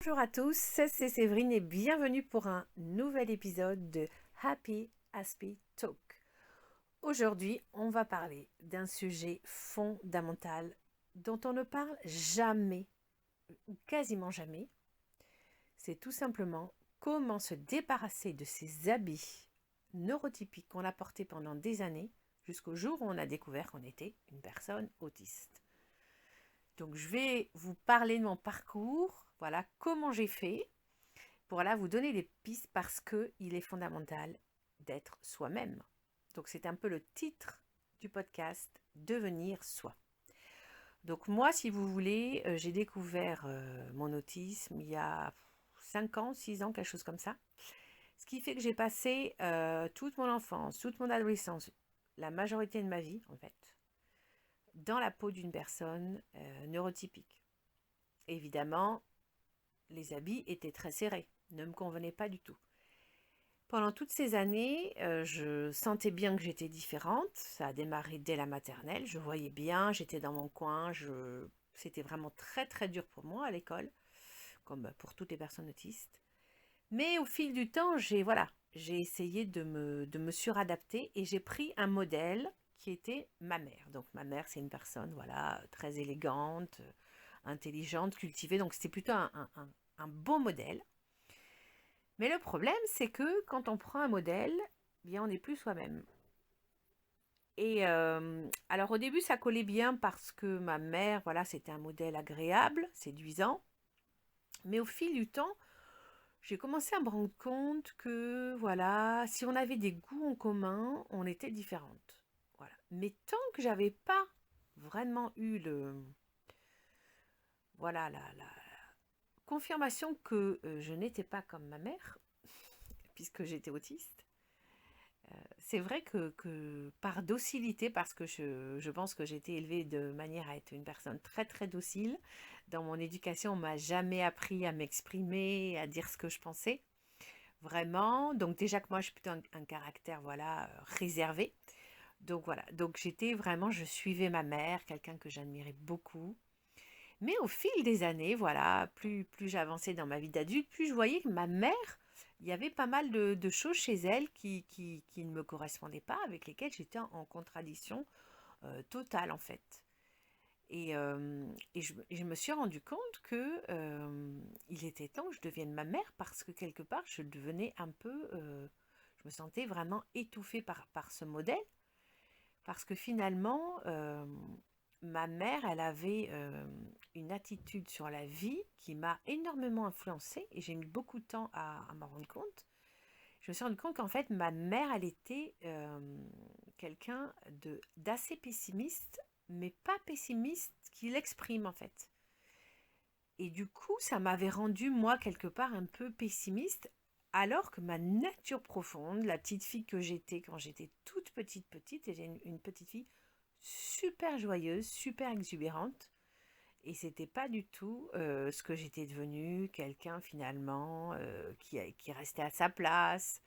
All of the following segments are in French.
Bonjour à tous, c'est Séverine et bienvenue pour un nouvel épisode de Happy Aspie Talk. Aujourd'hui, on va parler d'un sujet fondamental dont on ne parle jamais, ou quasiment jamais. C'est tout simplement comment se débarrasser de ces habits neurotypiques qu'on a portés pendant des années jusqu'au jour où on a découvert qu'on était une personne autiste. Donc je vais vous parler de mon parcours, voilà comment j'ai fait, pour là vous donner des pistes parce qu'il est fondamental d'être soi-même. Donc c'est un peu le titre du podcast, Devenir soi. Donc moi, si vous voulez, j'ai découvert mon autisme il y a 5 ans, 6 ans, quelque chose comme ça. Ce qui fait que j'ai passé toute mon enfance, toute mon adolescence, la majorité de ma vie en fait, dans la peau d'une personne neurotypique. Évidemment, les habits étaient très serrés, ne me convenaient pas du tout. Pendant toutes ces années, je sentais bien que j'étais différente. Ça a démarré dès la maternelle. Je voyais bien, j'étais dans mon coin. C'était vraiment très très dur pour moi à l'école, comme pour toutes les personnes autistes. Mais au fil du temps, j'ai essayé de me suradapter et j'ai pris un modèle qui était ma mère. Donc ma mère, c'est une personne voilà, très élégante, intelligente, cultivée. Donc c'était plutôt un beau modèle. Mais le problème, c'est que quand on prend un modèle, bien on n'est plus soi-même. Et alors au début, ça collait bien parce que ma mère, voilà, c'était un modèle agréable, séduisant. Mais au fil du temps, j'ai commencé à me rendre compte que, voilà, si on avait des goûts en commun, on était différentes. Voilà. Mais tant que j'avais pas vraiment eu la confirmation que je n'étais pas comme ma mère, puisque j'étais autiste, c'est vrai que par docilité, parce que je pense que j'ai été élevée de manière à être une personne très très docile, dans mon éducation, on m'a jamais appris à m'exprimer, à dire ce que je pensais, vraiment. Donc déjà que moi, je suis plutôt un caractère, voilà, réservé. Donc voilà, donc j'étais vraiment, je suivais ma mère, quelqu'un que j'admirais beaucoup. Mais au fil des années, voilà, plus j'avançais dans ma vie d'adulte, plus je voyais que ma mère, il y avait pas mal de choses chez elle qui ne me correspondaient pas, avec lesquelles j'étais en contradiction totale en fait. Et je me suis rendu compte que il était temps que je devienne ma mère parce que quelque part je devenais un peu, je me sentais vraiment étouffée par ce modèle parce que finalement, ma mère, elle avait une attitude sur la vie qui m'a énormément influencée et j'ai mis beaucoup de temps à m'en rendre compte. Je me suis rendu compte qu'en fait, ma mère, elle était quelqu'un d'assez pessimiste, mais pas pessimiste qu'il exprime en fait. Et du coup, ça m'avait rendu, moi, quelque part, un peu pessimiste, alors que ma nature profonde, la petite fille que j'étais quand j'étais toute petite, et j'ai une petite fille super joyeuse, super exubérante. Et c'était pas du tout ce que j'étais devenue, quelqu'un finalement qui restait à sa place,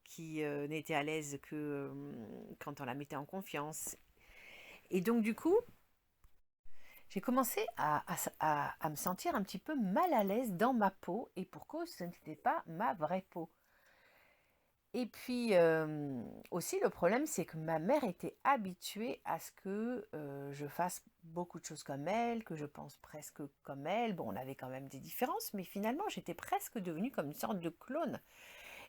qui n'était à l'aise que quand on la mettait en confiance. Et donc du coup, j'ai commencé à me sentir un petit peu mal à l'aise dans ma peau, et pour cause, ce n'était pas ma vraie peau. Et puis aussi le problème, c'est que ma mère était habituée à ce que je fasse beaucoup de choses comme elle, que je pense presque comme elle. Bon, on avait quand même des différences, mais finalement, j'étais presque devenue comme une sorte de clone.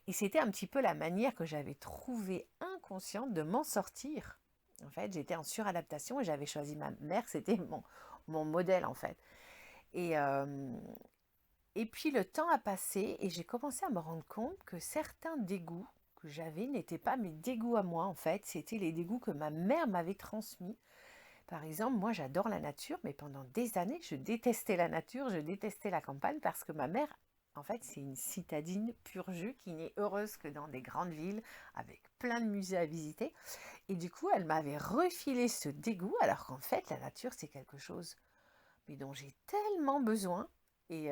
Et c'était un petit peu la manière que j'avais trouvée inconsciente de m'en sortir. En fait, j'étais en suradaptation et j'avais choisi ma mère, c'était mon modèle en fait. Et, euh, et puis le temps a passé et j'ai commencé à me rendre compte que certains dégoûts que j'avais n'étaient pas mes dégoûts à moi en fait, c'était les dégoûts que ma mère m'avait transmis. Par exemple, moi j'adore la nature, mais pendant des années je détestais la nature, je détestais la campagne parce que ma mère, en fait, c'est une citadine pur jus qui n'est heureuse que dans des grandes villes avec plein de musées à visiter. Et du coup, elle m'avait refilé ce dégoût alors qu'en fait la nature c'est quelque chose mais dont j'ai tellement besoin. Et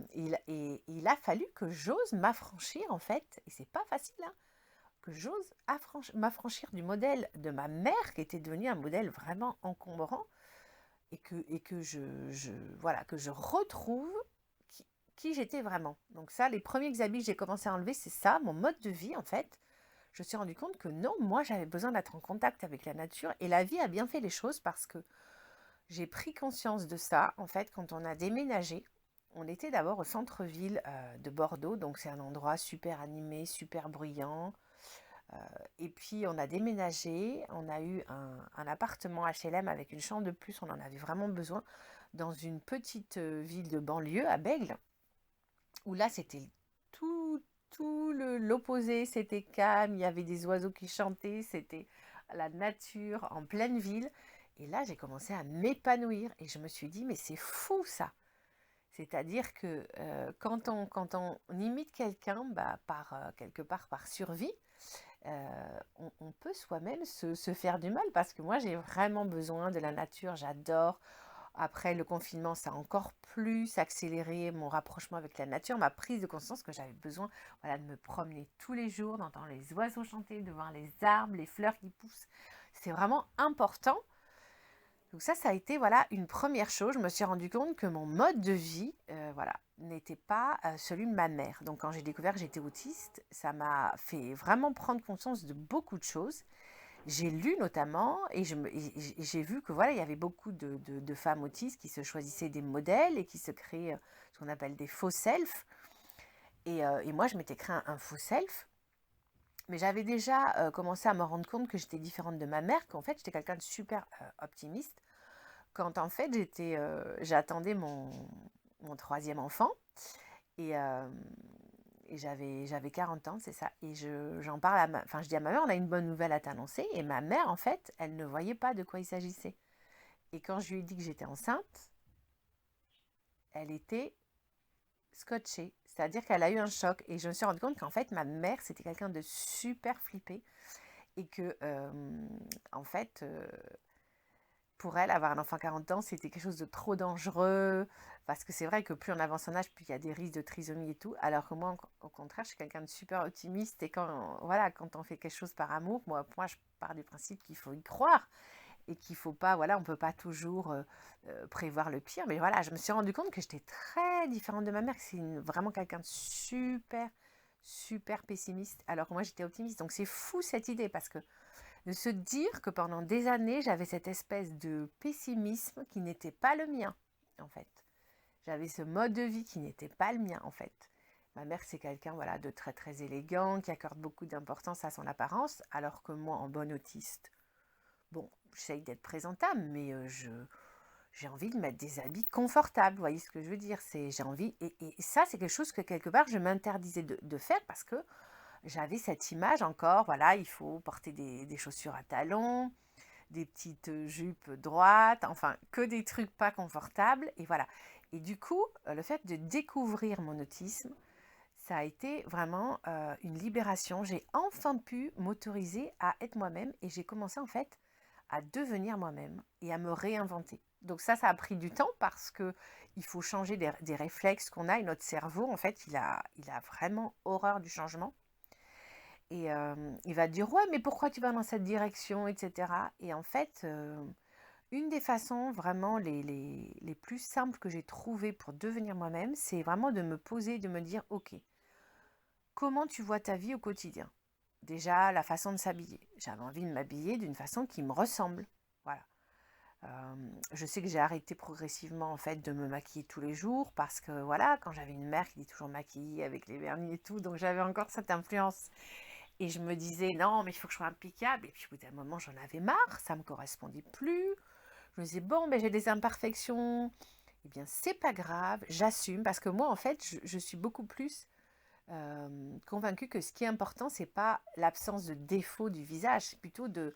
il a fallu que j'ose m'affranchir en fait, et c'est pas facile, hein, que j'ose m'affranchir du modèle de ma mère qui était devenu un modèle vraiment encombrant et que voilà, que je retrouve qui j'étais vraiment. Donc ça, les premiers habits que j'ai commencé à enlever, c'est ça, mon mode de vie en fait. Je me suis rendu compte que non, moi j'avais besoin d'être en contact avec la nature et la vie a bien fait les choses parce que j'ai pris conscience de ça en fait quand on a déménagé. On était d'abord au centre-ville de Bordeaux, donc c'est un endroit super animé, super bruyant. Euh, et puis on a déménagé, on a eu un appartement HLM avec une chambre de plus, on en avait vraiment besoin, dans une petite ville de banlieue à Bègles, où là c'était l'opposé, c'était calme, il y avait des oiseaux qui chantaient, c'était la nature en pleine ville. Et là j'ai commencé à m'épanouir et je me suis dit mais c'est fou ça. C'est-à-dire que quand on imite quelqu'un, bah, quelque part par survie, on peut soi-même se faire du mal parce que moi j'ai vraiment besoin de la nature, j'adore. Après le confinement, ça a encore plus accéléré mon rapprochement avec la nature, ma prise de conscience que j'avais besoin voilà, de me promener tous les jours, d'entendre les oiseaux chanter, de voir les arbres, les fleurs qui poussent. C'est vraiment important. Donc ça a été voilà une première chose. Je me suis rendu compte que mon mode de vie, voilà, n'était pas celui de ma mère. Donc quand j'ai découvert que j'étais autiste, ça m'a fait vraiment prendre conscience de beaucoup de choses. J'ai lu notamment et j'ai vu que voilà, il y avait beaucoup de femmes autistes qui se choisissaient des modèles et qui se créaient ce qu'on appelle des faux selfs. Et moi, je m'étais créé un faux self. Mais j'avais déjà commencé à me rendre compte que j'étais différente de ma mère, qu'en fait, j'étais quelqu'un de super optimiste. Quand en fait, j'attendais mon troisième enfant et, euh, et j'avais 40 ans, c'est ça. Et j'en parle enfin, je dis à ma mère, on a une bonne nouvelle à t'annoncer. Et ma mère, en fait, elle ne voyait pas de quoi il s'agissait. Et quand je lui ai dit que j'étais enceinte, elle était scotchée. C'est-à-dire qu'elle a eu un choc. Et je me suis rendu compte qu'en fait, ma mère, c'était quelqu'un de super flippé. Et que, en fait, pour elle, avoir un enfant à 40 ans, c'était quelque chose de trop dangereux. Parce que c'est vrai que plus on avance en âge, plus il y a des risques de trisomie et tout. Alors que moi, au contraire, je suis quelqu'un de super optimiste. Et voilà, quand on fait quelque chose par amour, moi je pars du principe qu'il faut y croire. Et qu'il faut pas, voilà, on peut pas toujours prévoir le pire. Mais voilà, je me suis rendu compte que j'étais très différente de ma mère. Que c'est vraiment quelqu'un de super pessimiste. Alors que moi, j'étais optimiste. Donc c'est fou cette idée parce que de se dire que pendant des années, j'avais cette espèce de pessimisme qui n'était pas le mien, en fait. J'avais ce mode de vie qui n'était pas le mien, en fait. Ma mère, c'est quelqu'un voilà, de très très élégant, qui accorde beaucoup d'importance à son apparence, alors que moi, en bonne autiste, bon, j'essaye d'être présentable, mais j'ai envie de mettre des habits confortables, vous voyez ce que je veux dire, j'ai envie, et ça, c'est quelque chose que quelque part, je m'interdisais de faire parce que j'avais cette image encore, voilà, il faut porter des chaussures à talons, des petites jupes droites, enfin, que des trucs pas confortables, et voilà. Et du coup, le fait de découvrir mon autisme, ça a été vraiment une libération. J'ai enfin pu m'autoriser à être moi-même et j'ai commencé en fait à devenir moi-même et à me réinventer. Donc ça a pris du temps parce que il faut changer des réflexes qu'on a et notre cerveau, en fait, il a vraiment horreur du changement. Et il va dire, ouais, mais pourquoi tu vas dans cette direction, etc. Et en fait, une des façons vraiment les plus simples que j'ai trouvées pour devenir moi-même, c'est vraiment de me poser, de me dire, ok, comment tu vois ta vie au quotidien? Déjà, la façon de s'habiller. J'avais envie de m'habiller d'une façon qui me ressemble. Voilà. Je sais que j'ai arrêté progressivement en fait de me maquiller tous les jours parce que voilà, quand j'avais une mère qui était toujours maquillée avec les vernis et tout, donc j'avais encore cette influence. Et je me disais, non, mais il faut que je sois impeccable. Et puis au bout d'un moment, j'en avais marre, ça ne me correspondait plus. Je me disais, bon, mais j'ai des imperfections. Eh bien, c'est pas grave, j'assume. Parce que moi, en fait, je suis beaucoup plus convaincue que ce qui est important, c'est pas l'absence de défaut du visage, c'est plutôt de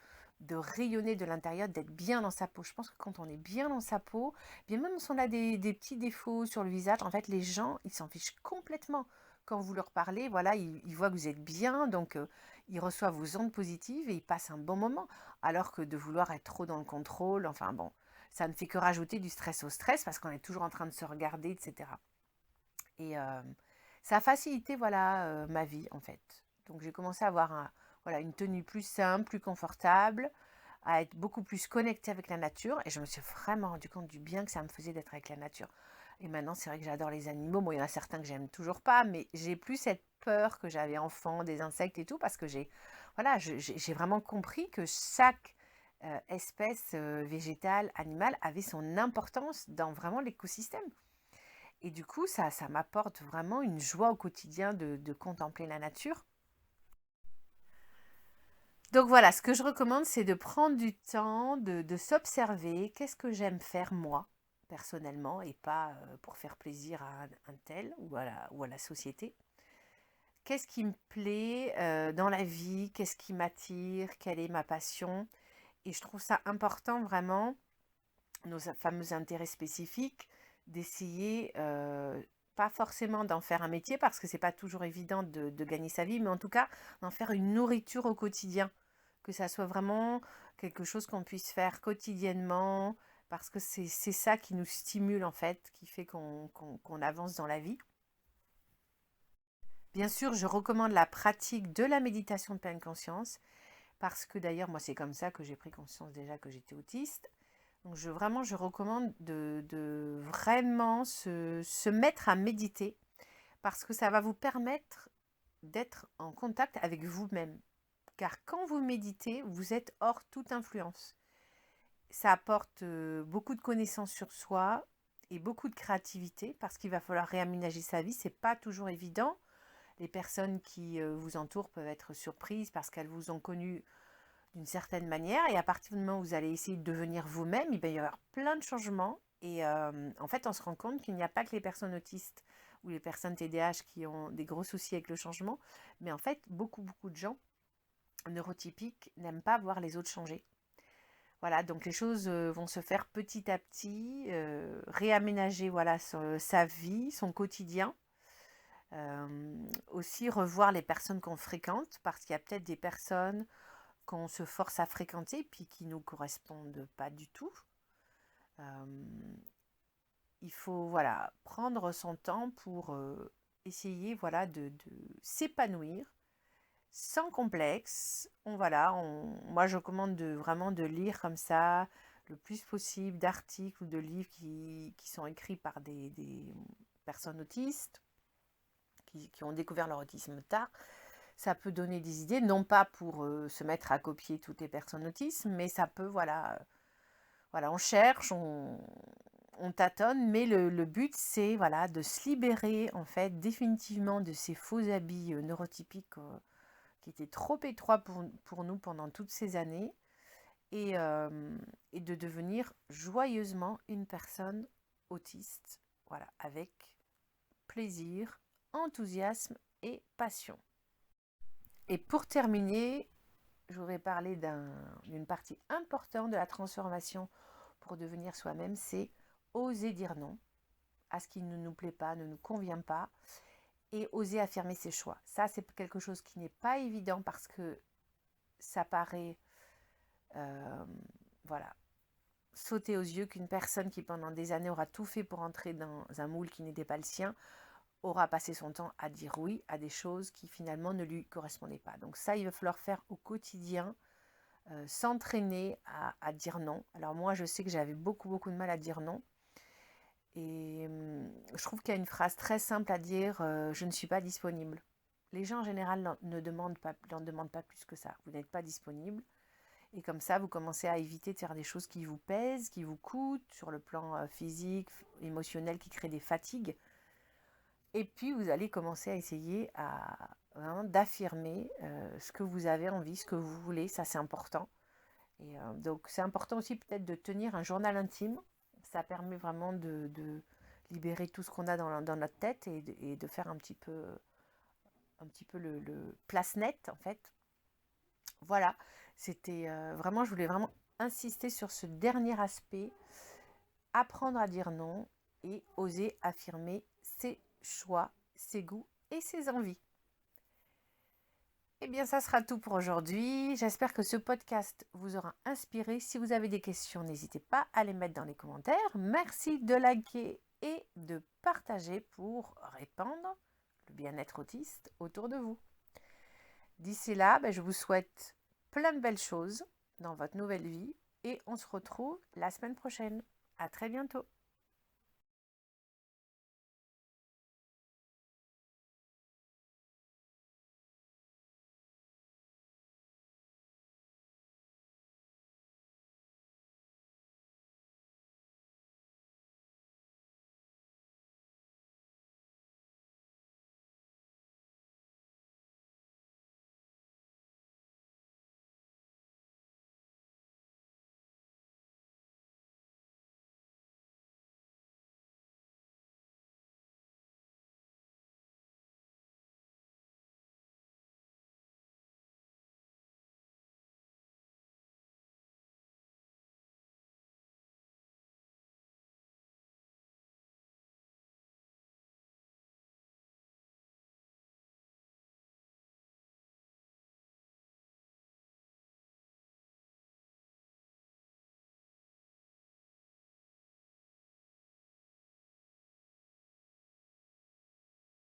rayonner de l'intérieur, d'être bien dans sa peau. Je pense que quand on est bien dans sa peau, bien même si on a des petits défauts sur le visage, en fait, les gens, ils s'en fichent complètement. Quand vous leur parlez, voilà, ils voient que vous êtes bien, donc ils reçoivent vos ondes positives et ils passent un bon moment. Alors que de vouloir être trop dans le contrôle, enfin bon, ça ne fait que rajouter du stress au stress parce qu'on est toujours en train de se regarder, etc. Et ça a facilité voilà, ma vie en fait. Donc j'ai commencé à avoir voilà, une tenue plus simple, plus confortable, à être beaucoup plus connectée avec la nature. Et je me suis vraiment rendu compte du bien que ça me faisait d'être avec la nature. Et maintenant, c'est vrai que j'adore les animaux. Bon, il y en a certains que j'aime toujours pas, mais j'ai plus cette peur que j'avais enfant des insectes et tout, parce que voilà, j'ai vraiment compris que chaque espèce végétale, animale avait son importance dans vraiment l'écosystème. Et du coup, ça m'apporte vraiment une joie au quotidien de contempler la nature. Donc voilà, ce que je recommande, c'est de prendre du temps, de s'observer. Qu'est-ce que j'aime faire moi, personnellement, et pas pour faire plaisir à un tel ou à la société. Qu'est-ce qui me plaît dans la vie? Qu'est-ce qui m'attire? Quelle est ma passion? Et je trouve ça important vraiment, nos fameux intérêts spécifiques, d'essayer, pas forcément d'en faire un métier, parce que c'est pas toujours évident de gagner sa vie, mais en tout cas d'en faire une nourriture au quotidien, que ça soit vraiment quelque chose qu'on puisse faire quotidiennement, parce que c'est ça qui nous stimule en fait, qui fait qu'on avance dans la vie. Bien sûr, je recommande la pratique de la méditation de pleine conscience, parce que d'ailleurs, moi, c'est comme ça que j'ai pris conscience déjà que j'étais autiste. Donc, vraiment, je recommande de vraiment se mettre à méditer, parce que ça va vous permettre d'être en contact avec vous-même. Car quand vous méditez, vous êtes hors toute influence. Ça apporte beaucoup de connaissances sur soi et beaucoup de créativité, parce qu'il va falloir réaménager sa vie. C'est pas toujours évident. Les personnes qui vous entourent peuvent être surprises parce qu'elles vous ont connu d'une certaine manière. Et à partir du moment où vous allez essayer de devenir vous-même, il va y avoir plein de changements. Et en fait, on se rend compte qu'il n'y a pas que les personnes autistes ou les personnes TDAH qui ont des gros soucis avec le changement. Mais en fait, beaucoup de gens neurotypiques n'aiment pas voir les autres changer. Voilà, donc les choses vont se faire petit à petit, réaménager voilà, sa vie, son quotidien. Aussi revoir les personnes qu'on fréquente, parce qu'il y a peut-être des personnes qu'on se force à fréquenter puis qui ne nous correspondent pas du tout. Il faut voilà, prendre son temps pour essayer voilà, de s'épanouir sans complexe. Moi, je recommande vraiment de lire comme ça le plus possible d'articles ou de livres qui sont écrits par des personnes autistes qui ont découvert leur autisme tard. Ça peut donner des idées, non pas pour se mettre à copier toutes les personnes autistes, mais ça peut, voilà, on cherche, on tâtonne, mais le but, c'est voilà, de se libérer, en fait, définitivement de ces faux habits neurotypiques qui étaient trop étroits pour nous pendant toutes ces années, et, et de devenir joyeusement une personne autiste, voilà, avec plaisir, enthousiasme et passion. Et pour terminer, je voudrais parler d'une partie importante de la transformation pour devenir soi-même, c'est oser dire non à ce qui ne nous plaît pas, ne nous convient pas, et oser affirmer ses choix. Ça, c'est quelque chose qui n'est pas évident, parce que ça paraît, euh, voilà, sauter aux yeux qu'une personne qui pendant des années aura tout fait pour entrer dans un moule qui n'était pas le sien, aura passé son temps à dire oui à des choses qui finalement ne lui correspondaient pas. Donc ça, il va falloir faire au quotidien, s'entraîner à dire non. Alors moi, je sais que j'avais beaucoup de mal à dire non. Et je trouve qu'il y a une phrase très simple à dire, je ne suis pas disponible. Les gens en général n'en demandent pas plus que ça. Vous n'êtes pas disponible. Et comme ça, vous commencez à éviter de faire des choses qui vous pèsent, qui vous coûtent, sur le plan physique, émotionnel, qui créent des fatigues. Et puis, vous allez commencer à essayer vraiment d'affirmer ce que vous avez envie, ce que vous voulez. Ça, c'est important. Et donc, c'est important aussi peut-être de tenir un journal intime. Ça permet vraiment de libérer tout ce qu'on a dans notre tête, et de faire un petit peu le place net, en fait. Voilà, c'était vraiment, je voulais vraiment insister sur ce dernier aspect, apprendre à dire non et oser affirmer ses choix, ses goûts et ses envies. Eh bien, ça sera tout pour aujourd'hui. J'espère que ce podcast vous aura inspiré. Si vous avez des questions, n'hésitez pas à les mettre dans les commentaires. Merci de liker et de partager pour répandre le bien-être autiste autour de vous. D'ici là, je vous souhaite plein de belles choses dans votre nouvelle vie, et on se retrouve la semaine prochaine. À très bientôt.